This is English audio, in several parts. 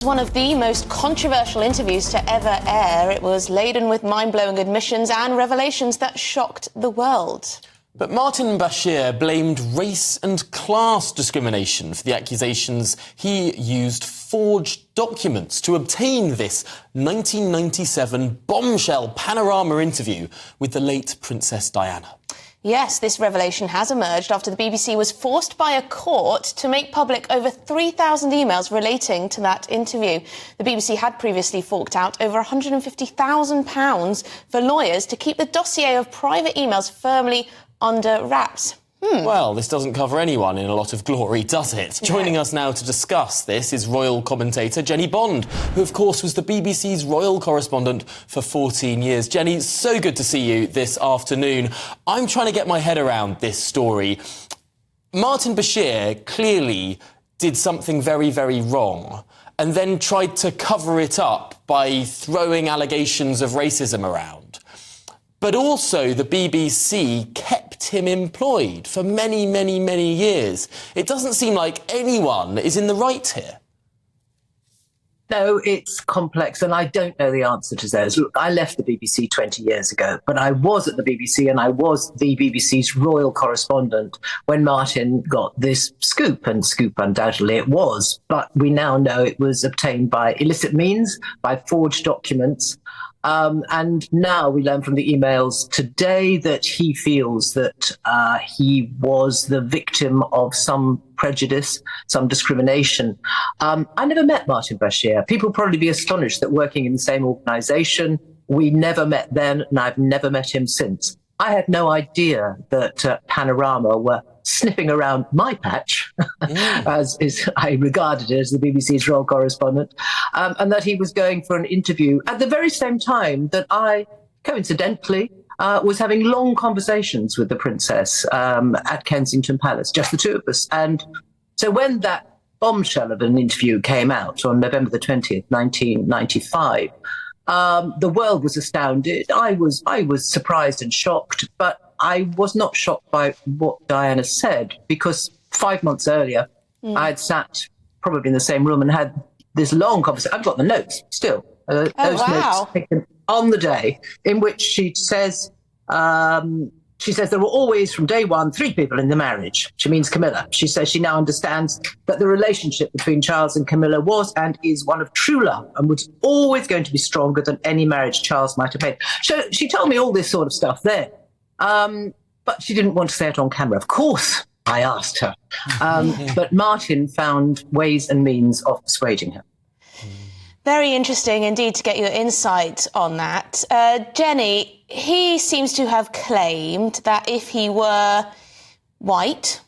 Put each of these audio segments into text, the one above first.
One of the most controversial interviews to ever air. It was laden with mind-blowing admissions and revelations that shocked the world. But Martin Bashir blamed race and class discrimination for the accusations he used forged documents to obtain this 1997 bombshell panorama interview with the late Princess Diana. Yes, this revelation has emerged after the BBC was forced by a court to make public over 3,000 emails relating to that interview. The BBC had previously forked out over £150,000 for lawyers to keep the dossier of private emails firmly under wraps. Well, this doesn't cover anyone in a lot of glory, does it? No. Joining us now to discuss this is royal commentator Jennie Bond, who, of course, was the BBC's royal correspondent for 14 years. Jennie, so good to see you this afternoon. I'm trying to get my head around this story. Martin Bashir clearly did something very, very wrong and then tried to cover it up by throwing allegations of racism around. But also the BBC kept him employed for many, many, many years. It doesn't seem like anyone is in the right here. No, it's complex, and I don't know the answer to those. Look, I left the BBC 20 years ago, but I was at the BBC and I was the BBC's royal correspondent when Martin got this scoop, and scoop undoubtedly it was. But we now know it was obtained by illicit means, by forged documents. And now we learn from the emails today that he feels that he was the victim of some prejudice, some discrimination. I never met Martin Bashir. People probably be astonished that working in the same organisation, we never met then, and I've never met him since. I had no idea that Panorama were sniffing around my patch, as I regarded it as the BBC's royal correspondent, and that he was going for an interview at the very same time that I, coincidentally, was having long conversations with the Princess at Kensington Palace, just the two of us. And so when that bombshell of an interview came out on November the 20th, 1995, the world was astounded. I was surprised and shocked, but I was not shocked by what Diana said, because 5 months earlier, I had sat probably in the same room and had this long conversation. I've got the notes still. Those notes taken on the day, in which she says there were always, from day one, 3 people in the marriage. She means Camilla. She says she now understands that the relationship between Charles and Camilla was and is one of true love and was always going to be stronger than any marriage Charles might have made. So she told me all this sort of stuff there. But she didn't want to say it on camera. Of course, I asked her. But Martin found ways and means of persuading her. Very interesting indeed to get your insight on that. Jennie, he seems to have claimed that if he were white,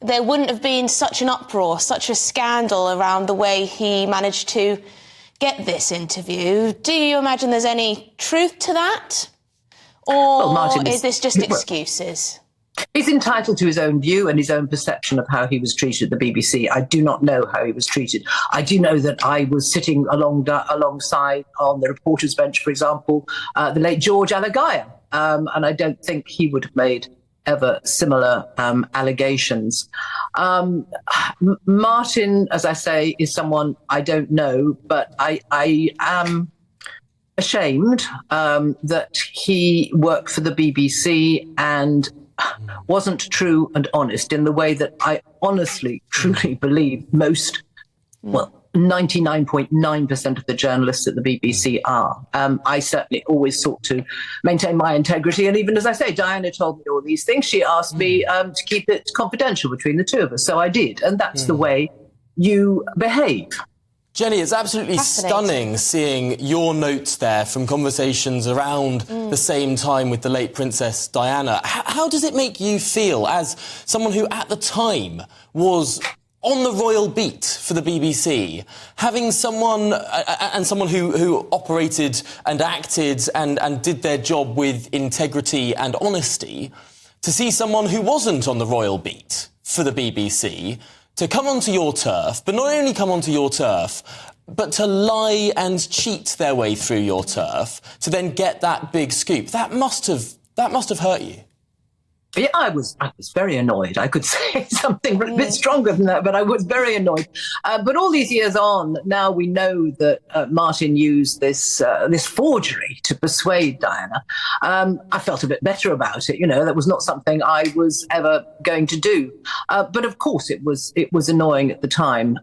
there wouldn't have been such an uproar, such a scandal around the way he managed to get this interview. Do you imagine there's any truth to that? Or is this just excuses? He's entitled to his own view and his own perception of how he was treated at the BBC. I do not know how he was treated. I do know that I was sitting alongside on the reporter's bench, for example, the late George Alagaya, and I don't think he would have made ever similar allegations. Martin, as I say, is someone I don't know, but I am ashamed that he worked for the BBC and wasn't true and honest in the way that I honestly, truly believe most, 99.9% of the journalists at the BBC are. I certainly always sought to maintain my integrity. And even as I say, Diana told me all these things. She asked me to keep it confidential between the two of us. So I did. And that's the way you behave. Jennie, it's absolutely stunning seeing your notes there from conversations around the same time with the late Princess Diana. How does it make you feel as someone who at the time was on the royal beat for the BBC, having someone who operated and acted and did their job with integrity and honesty, to see someone who wasn't on the royal beat for the BBC to come onto your turf, but not only come onto your turf, but to lie and cheat their way through your turf to then get that big scoop? That must have hurt you. Yeah, I was very annoyed. I could say something a bit stronger than that, but I was very annoyed. But all these years on, now we know that Martin used this forgery to persuade Diana. I felt a bit better about it. That was not something I was ever going to do. But of course, it was annoying at the time.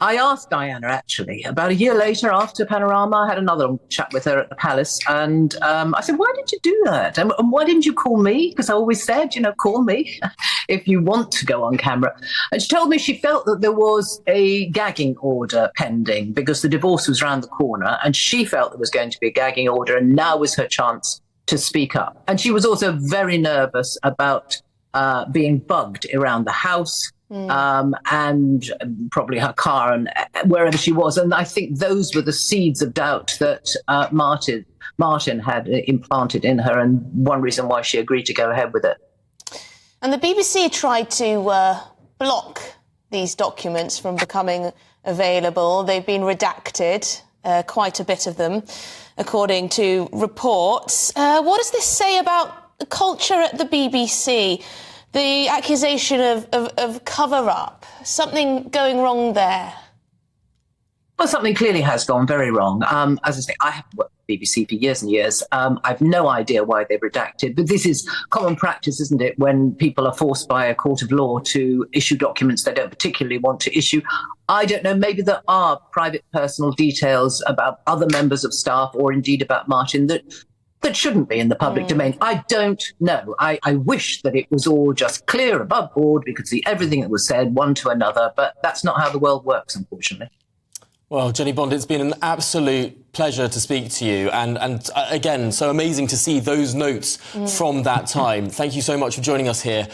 I asked Diana, actually, about a year later after Panorama. I had another chat with her at the Palace, and I said, why did you do that? And why didn't you call me? Because I always said, call me if you want to go on camera. And she told me she felt that there was a gagging order pending because the divorce was around the corner, and she felt there was going to be a gagging order, and now was her chance to speak up. And she was also very nervous about being bugged around the house. And probably her car and wherever she was. And I think those were the seeds of doubt that Martin had implanted in her, and one reason why she agreed to go ahead with it. And the BBC tried to block these documents from becoming available. They've been redacted, quite a bit of them, according to reports. What does this say about the culture at the BBC? The accusation of cover-up, something going wrong there? Well, something clearly has gone very wrong. As I say, I haven't worked with the BBC for years and years. I've no idea why they've redacted, but this is common practice, isn't it, when people are forced by a court of law to issue documents they don't particularly want to issue. I don't know, maybe there are private personal details about other members of staff or indeed about Martin that shouldn't be in the public domain. I don't know. I wish that it was all just clear above board. We could see everything that was said one to another, but that's not how the world works, unfortunately. Well, Jennie Bond, it's been an absolute pleasure to speak to you. And again, so amazing to see those notes from that time. Thank you so much for joining us here.